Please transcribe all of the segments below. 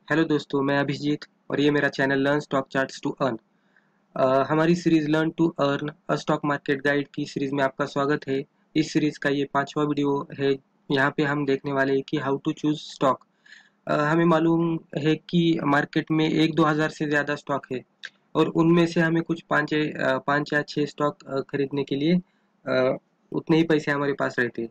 Hello दोस्तों, मैं अभिजीत और ये मेरा channel learn stock charts to earn. हमारी series learn to earn a stock market guide की सीरीज में आपका स्वागत है। इस सीरीज का ये 5वां वीडियो है। यहाँ पे हम देखने वाले हैं कि हाउ टू चूज स्टॉक। हमें मालूम है कि मार्केट में 1-2 हज़ार से ज़्यादा स्टॉक है और उनमें से हमें कुछ 5 या 6 स्टॉक खरीदने के लिए उतने ही पैसे हमारे पास रहते हैं।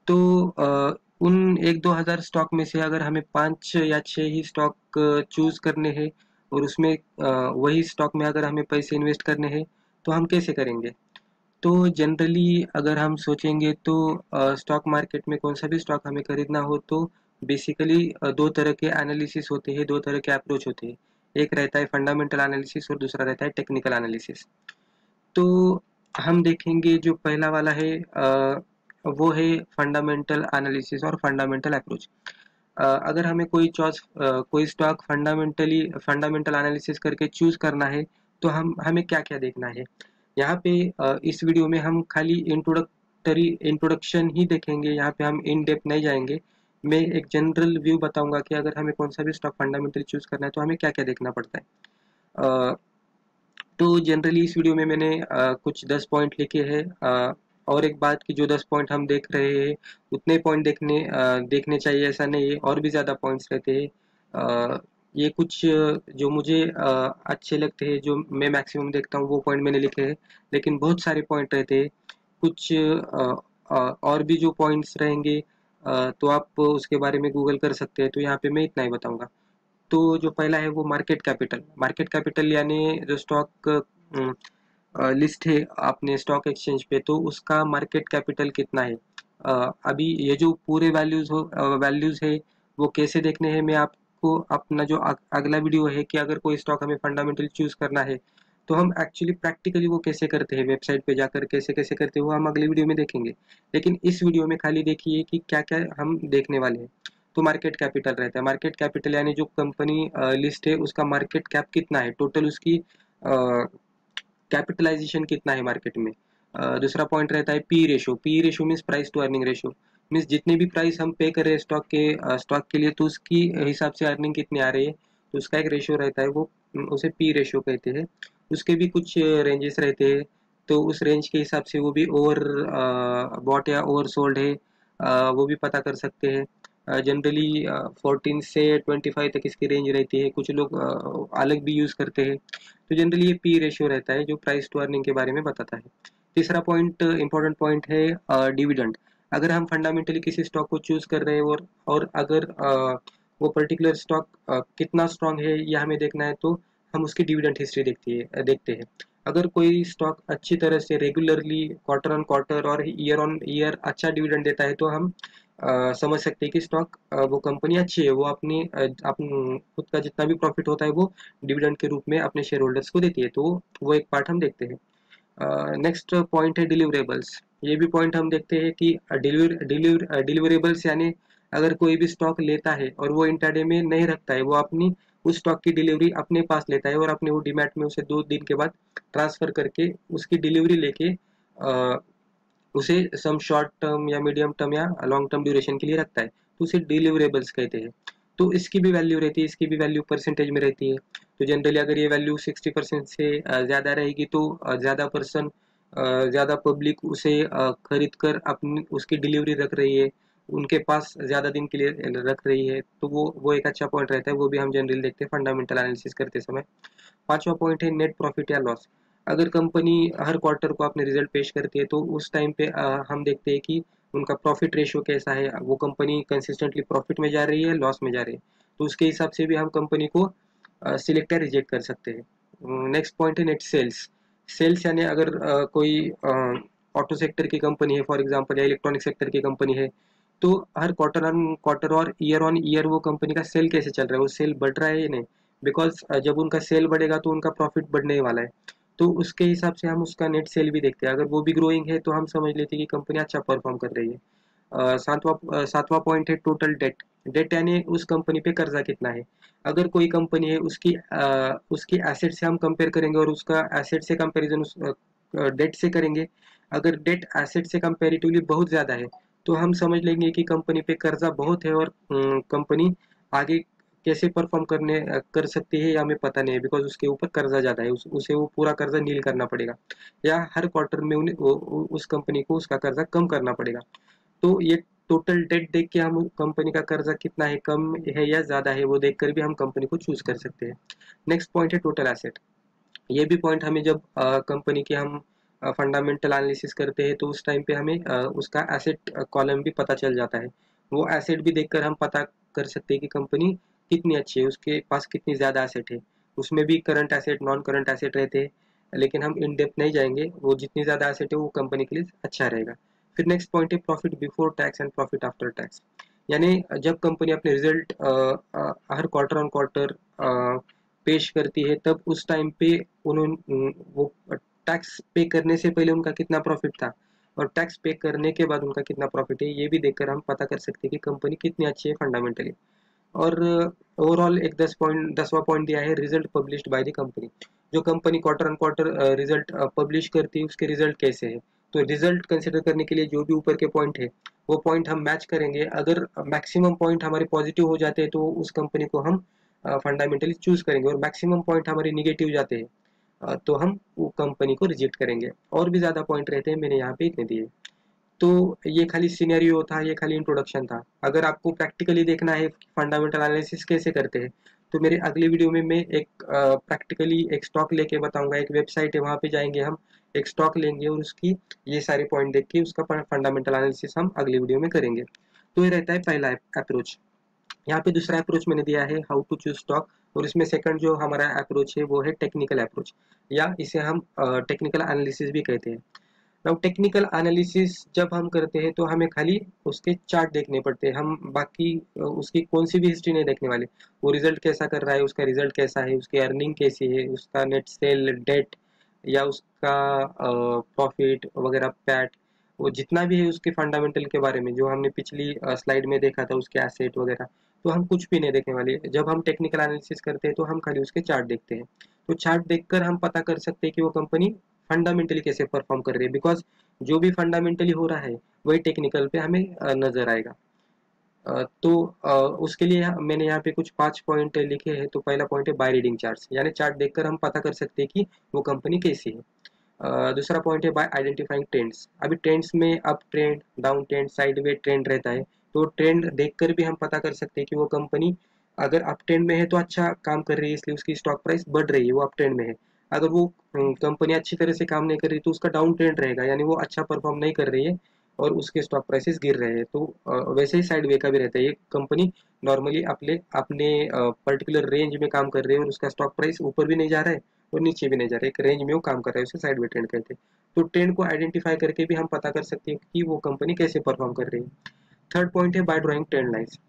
तो उन 1-2 हज़ार स्टॉक में से अगर हमें 5 या 6 ही स्टॉक चूज करने हैं और उसमें वही स्टॉक में अगर हमें पैसे इन्वेस्ट करने हैं तो हम कैसे करेंगे। तो जनरली अगर हम सोचेंगे तो स्टॉक मार्केट में कौन सा भी स्टॉक हमें खरीदना हो तो बेसिकली दो तरह के एनालिसिस होते हैं, दो तरह के अप्रोच होते हैं। एक रहता है फंडामेंटल एनालिसिस और दूसरा रहता है टेक्निकल एनालिसिस। तो हम देखेंगे जो पहला वाला है वो है फंडामेंटल एनालिसिस और फंडामेंटल अप्रोच। अगर हमें कोई स्टॉक फंडामेंटल एनालिसिस करके चूज करना है तो हम हमें क्या क्या देखना है। यहाँ पे इस वीडियो में हम खाली इंट्रोडक्शन ही देखेंगे। यहाँ पे हम इन डेप्थ नहीं जाएंगे। मैं एक जनरल व्यू बताऊंगा कि अगर हमें कौन सा भी स्टॉक फंडामेंटली चूज करना है तो हमें क्या क्या देखना पड़ता है। तो जनरली इस वीडियो में मैंने कुछ 10 पॉइंट लिखे हैं। और एक बात कि जो 10 पॉइंट हम देख रहे हैं उतने पॉइंट देखने चाहिए ऐसा नहीं है, और भी ज़्यादा पॉइंट्स रहते हैं। ये कुछ जो मुझे अच्छे लगते हैं, जो मैं मैक्सिमम देखता हूँ वो पॉइंट मैंने लिखे हैं। लेकिन बहुत सारे पॉइंट रहते हैं। कुछ और भी जो पॉइंट्स रहेंगे तो आप उसके बारे में गूगल कर सकते हैं। तो यहाँ पे मैं इतना ही बताऊंगा। तो जो पहला है वो मार्केट कैपिटल यानी जो स्टॉक लिस्ट है अपने स्टॉक एक्सचेंज पे, तो उसका मार्केट कैपिटल कितना है। अभी ये जो पूरे वैल्यूज है वो कैसे देखने हैं, मैं आपको अपना जो अगला वीडियो है कि अगर कोई स्टॉक हमें फंडामेंटली चूज करना है तो हम एक्चुअली प्रैक्टिकली वो कैसे करते हैं, वेबसाइट पे जाकर कैसे कैसे करते हैं, वो हम अगले वीडियो में देखेंगे। लेकिन इस वीडियो में खाली देखिए कि क्या क्या हम देखने वाले हैं। तो मार्केट कैपिटल रहता है। मार्केट कैपिटल यानी जो कंपनी लिस्ट है उसका मार्केट कैप कितना है, टोटल उसकी कैपिटलाइजेशन कितना है मार्केट में। दूसरा पॉइंट रहता है P ratio means price to earning ratio. Means जितने भी प्राइस हम पे कर रहे हैं स्टॉक के लिए, तो उसकी हिसाब से अर्निंग कितनी आ रही है, तो उसका एक रेशियो रहता है, वो उसे पी रेशियो कहते हैं। उसके भी कुछ रेंजेस रहते हैं। तो उस रेंज के हिसाब से वो भी ओवर बॉट या ओवर सोल्ड है वो भी पता कर सकते हैं। जनरली 14 से 25 तक इसकी रेंज रहती है। कुछ लोग अलग भी यूज़ करते हैं। तो जनरली ये पी रेशियो रहता है जो प्राइस टू अर्निंग के बारे में बताता है। तीसरा पॉइंट इंपॉर्टेंट पॉइंट है डिविडेंड। अगर हम फंडामेंटली किसी स्टॉक को चूज कर रहे हैं और अगर वो पर्टिकुलर स्टॉक कितना स्ट्रांग है यह हमें देखना है तो हम उसकी डिविडेंड हिस्ट्री देखते हैं। अगर कोई स्टॉक अच्छी तरह से रेगुलरली क्वार्टर ऑन क्वार्टर और ईयर ऑन ईयर अच्छा डिविडेंड देता है तो हम समझ सकते हैं कि वो कंपनी अच्छी है। वो अपनी खुद का जितना भी प्रॉफिट होता है वो डिविडेंड के रूप में अपने शेयर होल्डर्स को देती है। तो वो एक पार्ट हम देखते हैं। नेक्स्ट पॉइंट है डिलीवरेबल्स। ये भी पॉइंट हम देखते हैं कि डिलीवरेबल्स यानी अगर कोई भी स्टॉक लेता है और वो इंट्राडे में नहीं रखता है, वो अपनी उस स्टॉक की डिलीवरी अपने पास लेता है और अपने वो डीमैट में उसे 2 दिन के बाद ट्रांसफर करके उसकी डिलीवरी लेके उसे सम शॉर्ट टर्म या मीडियम टर्म या लॉन्ग टर्म ड्यूरेशन के लिए रखता है, तो उसे डिलीवरेबल्स कहते हैं। तो इसकी भी वैल्यू रहती है, इसकी भी वैल्यू परसेंटेज में रहती है। तो जनरली अगर ये वैल्यू 60% से ज़्यादा रहेगी तो ज़्यादा पब्लिक उसे खरीद कर अपनी उसकी डिलीवरी रख रही है, उनके पास ज़्यादा दिन के लिए रख रही है। तो वो एक अच्छा पॉइंट रहता है, वो भी हम जनरली देखते हैं फंडामेंटल एनालिसिस करते समय। पांचवा पॉइंट है नेट प्रॉफिट या लॉस। अगर कंपनी हर क्वार्टर को अपने रिजल्ट पेश करती है तो उस टाइम पे हम देखते हैं कि उनका प्रॉफिट रेशियो कैसा है, वो कंपनी कंसिस्टेंटली प्रॉफिट में जा रही है, लॉस में जा रही है। तो उसके हिसाब से भी हम कंपनी को सिलेक्ट या रिजेक्ट कर सकते हैं। नेक्स्ट पॉइंट है नेट सेल्स। सेल्स यानी अगर कोई ऑटो सेक्टर की कंपनी है फॉर एग्जांपल, या इलेक्ट्रॉनिक सेक्टर की कंपनी है, तो हर क्वार्टर और ईयर ऑन ईयर वो कंपनी का सेल कैसे चल रहा है, वो सेल बढ़ रहा है या नहीं। बिकॉज जब उनका सेल बढ़ेगा तो उनका प्रॉफिट बढ़ने वाला है। तो उसके हिसाब से हम उसका नेट सेल भी देखते हैं। अगर वो भी ग्रोइंग है तो हम समझ लेते हैं कि कंपनी अच्छा परफॉर्म कर रही है। सातवां पॉइंट है टोटल डेट। डेट यानी उस कंपनी पे कर्जा कितना है। अगर कोई कंपनी है उसकी एसेट से हम कंपेयर करेंगे और उसका एसेट से कंपेरिजन उस डेट से करेंगे। अगर डेट एसेट से कंपेरेटिवली बहुत ज़्यादा है तो हम समझ लेंगे कि कंपनी पे कर्जा बहुत है और कंपनी आगे कैसे परफॉर्म कर सकती है या हमें पता नहीं है, बिकॉज उसके ऊपर कर्जा ज़्यादा है, उसे वो पूरा कर्जा नील करना पड़ेगा, या हर क्वार्टर में उन्हें उस कंपनी को उसका कर्जा कम करना पड़ेगा। तो ये टोटल डेट देख के हम कंपनी का कर्जा कितना है, कम है या ज़्यादा है, वो देख कर भी हम कंपनी को चूज कर सकते हैं। नेक्स्ट पॉइंट है टोटल एसेट। ये भी पॉइंट हमें जब कंपनी के हम फंडामेंटल एनालिसिस करते हैं तो उस टाइम पे हमें उसका एसेट कॉलम भी पता चल जाता है। वो एसेट भी देखकर हम पता कर सकते हैं कि कंपनी कितनी अच्छी है, उसके पास कितनी ज़्यादा एसेट है। उसमें भी current asset, non current asset रहते हैं, लेकिन हम इन डेप्थ नहीं जाएंगे। वो जितनी ज़्यादा एसेट है वो कंपनी के लिए अच्छा रहेगा। फिर नेक्स्ट पॉइंट है profit before tax and profit after tax. यानी जब कंपनी अपने result her quarter on quarter पेश करती है, तब उस टाइम पे उन्होंने वो टैक्स पे करने से पहले उनका कितना प्रॉफिट था और टैक्स पे करने के बाद उनका कितना प्रॉफिट है, ये भी देखकर हम पता कर सकते हैं कि कंपनी कितनी अच्छी है फंडामेंटली। और ओवरऑल एक 10वां पॉइंट दिया है result published by the company. जो company quarter on quarter result publish करती है, उसके रिजल्ट कैसे है। तो रिजल्ट कंसिडर करने के लिए जो भी ऊपर के पॉइंट है वो पॉइंट हम मैच करेंगे। अगर मैक्सिमम पॉइंट हमारे पॉजिटिव हो जाते हैं तो उस कंपनी को हम फंडामेंटली चूज करेंगे, और मैक्सिमम पॉइंट हमारे निगेटिव जाते हैं तो हम वो कंपनी को रिजेक्ट करेंगे। और भी ज़्यादा पॉइंट रहते हैं, मैंने यहाँ पे इतने दिए। तो ये खाली सिनेरियो था, ये खाली इंट्रोडक्शन था। अगर आपको प्रैक्टिकली देखना है फंडामेंटल एनालिसिस कैसे करते हैं, तो मेरे अगले वीडियो में मैं एक प्रैक्टिकली एक स्टॉक लेके बताऊंगा। एक वेबसाइट है, वहाँ पे जाएंगे हम, एक स्टॉक लेंगे और उसकी ये सारे पॉइंट देख के उसका फंडामेंटल एनालिसिस हम अगले वीडियो में करेंगे। तो ये रहता है पहला अप्रोच। यहाँ पे दूसरा अप्रोच मैंने दिया है हाउ टू चूज स्टॉक, और इसमें सेकंड जो हमारा अप्रोच है वो है टेक्निकल अप्रोच, या इसे हम टेक्निकल एनालिसिस भी कहते हैं। नाउ टेक्निकल एनालिसिस जब हम करते हैं तो हमें खाली उसके चार्ट देखने पड़ते हैं, हम बाकी उसकी कौन सी भी हिस्ट्री नहीं देखने वाले। वो रिजल्ट कैसा कर रहा है, उसका रिजल्ट कैसा है, उसकी अर्निंग कैसी है, उसका नेट सेल, डेट, या उसका प्रॉफिट वगैरह, पैट, वो जितना भी है उसके फंडामेंटल के बारे में जो हमने पिछली स्लाइड में देखा था, उसके एसेट वगैरह, तो हम कुछ भी नहीं देखने वाले। जब हम टेक्निकल एनालिसिस करते हैं तो हम खाली उसके चार्ट देखते हैं। तो चार्ट देखकर हम पता कर सकते हैं कि वो कंपनी फंडामेंटली कैसे परफॉर्म कर रही है, बिकॉज जो भी फंडामेंटली हो रहा है वही टेक्निकल पे हमें नजर आएगा। तो उसके लिए मैंने यहाँ पे कुछ 5 पॉइंट लिखे हैं। तो पहला पॉइंट है बाय रीडिंग चार्ट्स, यानी चार्ट देखकर हम पता कर सकते हैं कि वो कंपनी कैसी है। दूसरा पॉइंट है बाय आइडेंटिफाइंग ट्रेंड्स। अभी ट्रेंड्स में up trend, down trend, sideway trend रहता है, तो ट्रेंड देखकर भी हम पता कर सकते हैं कि वो कंपनी अगर अप ट्रेंड में है तो अच्छा काम कर रही है, इसलिए उसकी स्टॉक प्राइस बढ़ रही है, वो अप ट्रेंड में है। अगर वो कंपनी अच्छी तरह से काम नहीं कर रही तो उसका डाउन ट्रेंड रहेगा, यानी वो अच्छा परफॉर्म नहीं कर रही है और उसके स्टॉक प्राइसेस गिर रहे हैं। तो वैसे ही साइड वे का भी रहता है, ये कंपनी नॉर्मली अपने अपने पर्टिकुलर रेंज में काम कर रही है और उसका स्टॉक प्राइस ऊपर भी नहीं जा रहा है और नीचे भी नहीं जा रहा है, एक रेंज में वो काम कर रहा है, उसे साइड वे ट्रेंड कहते हैं। तो ट्रेंड को आइडेंटिफाई करके भी हम पता कर सकते हैं कि वो कंपनी कैसे परफॉर्म कर रही है। थर्ड पॉइंट है बाय ड्राइंग ट्रेंड लाइन्स।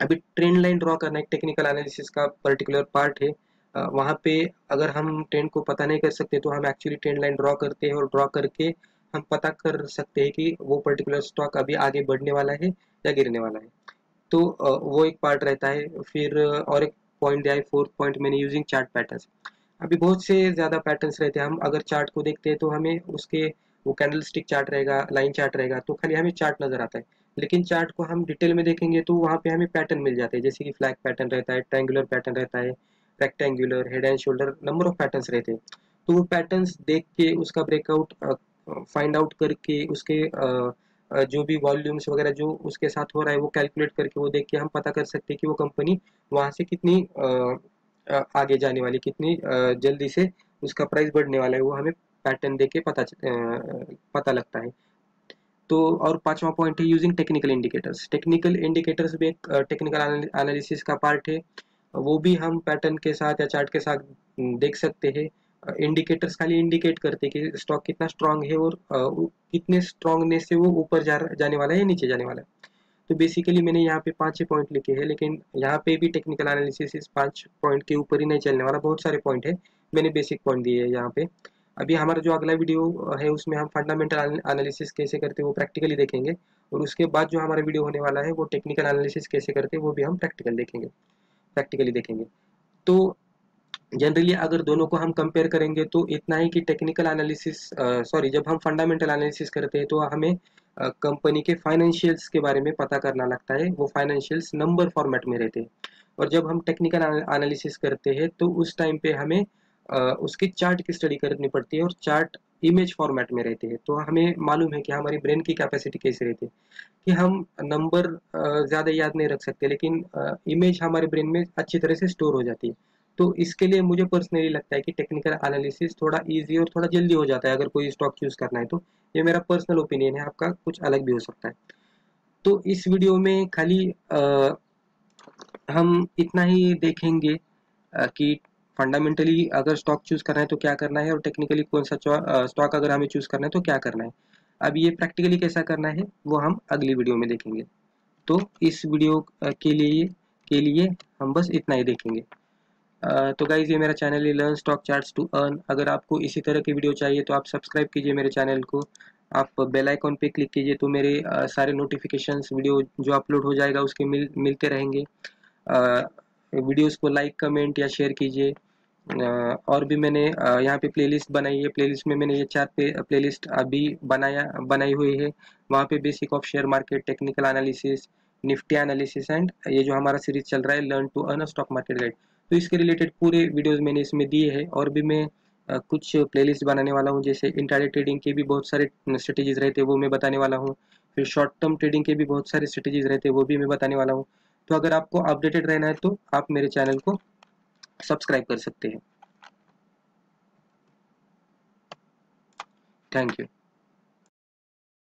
अभी ट्रेंड लाइन ड्रॉ करना एक टेक्निकल एनालिसिस का पर्टिकुलर पार्ट है। वहाँ पे अगर हम ट्रेंड को पता नहीं कर सकते तो हम एक्चुअली ट्रेंड लाइन ड्रॉ करते हैं, और ड्रॉ करके हम पता कर सकते हैं कि वो पर्टिकुलर स्टॉक अभी आगे बढ़ने वाला है या गिरने वाला है। तो वो एक पार्ट रहता है। फिर और एक पॉइंट दिया है, फोर्थ पॉइंट मैंने, यूजिंग चार्ट पैटर्न्स। अभी बहुत से ज़्यादा पैटर्न्स रहते हैं, हम अगर चार्ट को देखते हैं तो हमें उसके वो कैंडल स्टिक चार्ट रहेगा, लाइन चार्ट रहेगा, तो खाली हमें चार्ट नजर आता है। लेकिन चार्ट को हम डिटेल में देखेंगे तो वहाँ पे हमें पैटर्न मिल जाते हैं, जैसे कि फ्लैग पैटर्न रहता है, ट्रायंगुलर पैटर्न रहता है, rectangular, head and shoulder, number of patterns रहते हैं। तो वो पैटर्न्स देख के उसका ब्रेकआउट फाइंड आउट करके उसके जो भी वॉल्यूम्स वगैरह जो उसके साथ हो रहा है वो कैलकुलेट करके वो देख के हम पता कर सकते हैं कि वो कंपनी वहाँ से कितनी आगे जाने वाली, कितनी जल्दी से उसका प्राइस बढ़ने वाला है, वो हमें पैटर्न देख के पता लगता है। तो और पांचवा पॉइंट है using technical indicators. Technical indicators भी एक टेक्निकल एनालिसिस का पार्ट है। वो भी हम पैटर्न के साथ या चार्ट के साथ देख सकते हैं। इंडिकेटर्स खाली इंडिकेट करते हैं कि स्टॉक कितना स्ट्रांग है और कितने स्ट्रांगनेस से वो ऊपर जाने वाला है या नीचे जाने वाला है। तो बेसिकली मैंने यहाँ पे 5 पॉइंट लिखे हैं, लेकिन यहाँ पे भी टेक्निकल एनालिसिस इस 5 पॉइंट के ऊपर ही नहीं चलने वाला, बहुत सारे पॉइंट है, मैंने बेसिक पॉइंट दिए हैं यहाँ पे। अभी हमारा जो अगला वीडियो है उसमें हम फंडामेंटल एनालिसिस कैसे करते हैं वो प्रैक्टिकली देखेंगे, और उसके बाद जो हमारा वीडियो होने वाला है वो टेक्निकल एनालिसिस कैसे करते हैं वो भी हम प्रैक्टिकली देखेंगे। तो जनरली अगर दोनों को हम कंपेयर करेंगे तो इतना ही कि टेक्निकल एनालिसिस जब हम फंडामेंटल एनालिसिस करते हैं तो हमें कंपनी के फाइनेंशियल्स के बारे में पता करना लगता है, वो फाइनेंशियल्स नंबर फॉर्मेट में रहते हैं। और जब हम टेक्निकल एनालिसिस करते हैं तो उस टाइम पे हमें उसके चार्ट की स्टडी करनी पड़ती है, और चार्ट इमेज फॉर्मेट में रहते हैं। तो हमें मालूम है कि हमारी ब्रेन की कैपेसिटी कैसे रहती है कि हम नंबर ज़्यादा याद नहीं रख सकते, लेकिन इमेज हमारे ब्रेन में अच्छी तरह से स्टोर हो जाती है। तो इसके लिए मुझे पर्सनली लगता है कि टेक्निकल एनालिसिस थोड़ा इजी और थोड़ा जल्दी हो जाता है अगर कोई स्टॉक चूज करना है तो। ये मेरा पर्सनल ओपिनियन है, आपका कुछ अलग भी हो सकता है। तो इस वीडियो में खाली हम इतना ही देखेंगे कि फंडामेंटली अगर स्टॉक चूज करना है तो क्या करना है, और टेक्निकली कौन सा स्टॉक अगर हमें चूज करना है तो क्या करना है। अब ये प्रैक्टिकली कैसा करना है वो हम अगली वीडियो में देखेंगे। तो इस वीडियो के लिए हम बस इतना ही देखेंगे। तो गाइज, ये मेरा चैनल है learn stock charts to earn. अगर आपको इसी तरह की वीडियो चाहिए तो आप सब्सक्राइब कीजिए मेरे चैनल को। आप बेल आइकॉन पे क्लिक कीजिए तो मेरे सारे नोटिफिकेशंस वीडियो जो अपलोड हो जाएगा उसके मिलते रहेंगे। वीडियोस को लाइक कमेंट या शेयर कीजिए। और भी मैंने यहाँ पे प्लेलिस्ट बनाई है। प्लेलिस्ट में मैंने ये 4 प्लेलिस्ट अभी बनाई हुई है। वहाँ पे basic of share market, technical analysis, Nifty analysis, and ये जो हमारा सीरीज चल रहा है learn to earn stock market guide, तो इसके रिलेटेड पूरे वीडियोस मैंने इसमें दिए हैं। और भी मैं कुछ प्लेलिस्ट बनाने वाला हूँ, जैसे इंट्राडे ट्रेडिंग के भी बहुत सारे स्ट्रेटेजीज रहते हैं वो मैं बताने वाला हूँ। फिर शॉर्ट टर्म ट्रेडिंग के भी बहुत सारे स्ट्रेटेजीज रहते हैं वो भी मैं बताने वाला हूँ। तो अगर आपको अपडेटेड रहना है तो आप मेरे चैनल को सब्सक्राइब कर सकते हैं। Thank you.